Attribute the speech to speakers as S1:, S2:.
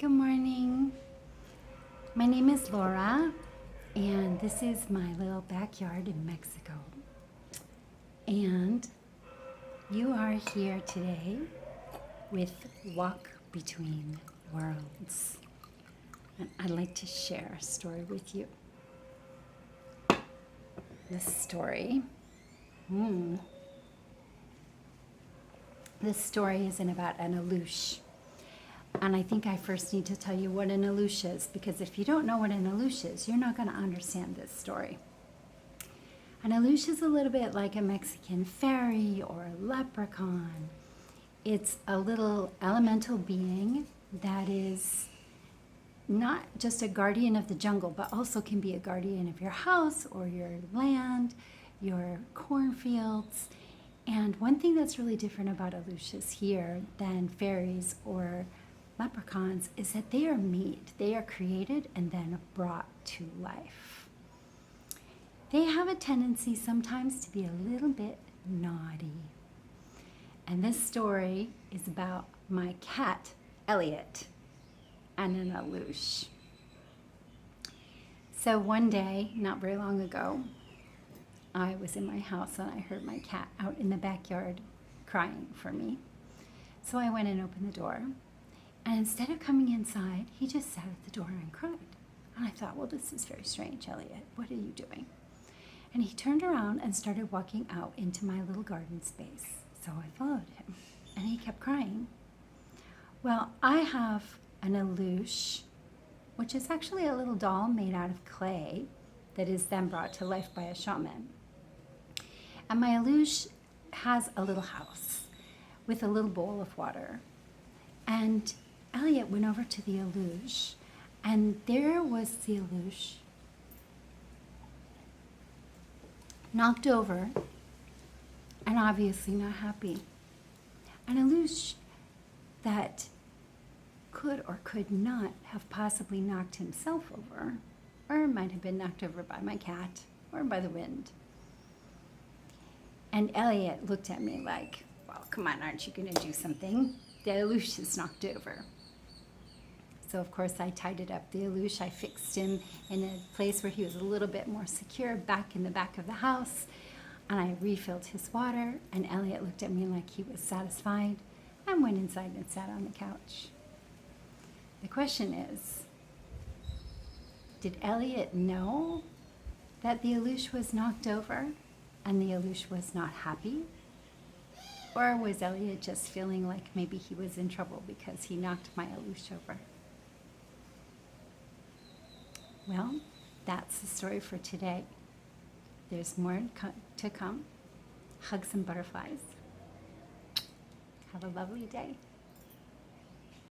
S1: Good morning. My name is Laura, and this is my little backyard in Mexico. And you are here today with Walk Between Worlds. And I'd like to share a story with you. This story, this story isn't about an alux. And I think I first need to tell you what an alux is, because if you don't know what an alux is, you're not going to understand this story. An alux is a little bit like a Mexican fairy or a leprechaun. It's a little elemental being that is not just a guardian of the jungle, but also can be a guardian of your house or your land, your cornfields. And one thing that's really different about aluxes here than fairies or leprechauns is that they are made, they are created and then brought to life. They have a tendency sometimes to be a little bit naughty. And this story is about my cat, Elliot, and an alux. So one day, not very long ago, I was in my house and I heard my cat out in the backyard crying for me. So I went and opened the door. And instead of coming inside, he just sat at the door and cried. And I thought, well, this is very strange, Elliot. What are you doing? And he turned around and started walking out into my little garden space. So I followed him. And he kept crying. Well, I have an alux, which is actually a little doll made out of clay that is then brought to life by a shaman. And my alux has a little house with a little bowl of water. And Elliot went over to the alux, and there was the alux, knocked over, and obviously not happy. An alux that could or could not have possibly knocked himself over, or might have been knocked over by my cat or by the wind. And Elliot looked at me like, well, come on, aren't you going to do something? The alux is knocked over. So of course I tidied up the alux. I fixed him in a place where he was a little bit more secure, back in the back of the house. And I refilled his water, and Elliot looked at me like he was satisfied and went inside and sat on the couch. The question is, did Elliot know that the alux was knocked over and the alux was not happy? Or was Elliot just feeling like maybe he was in trouble because he knocked my alux over? Well, that's the story for today. There's more to come. Hugs and butterflies. Have a lovely day.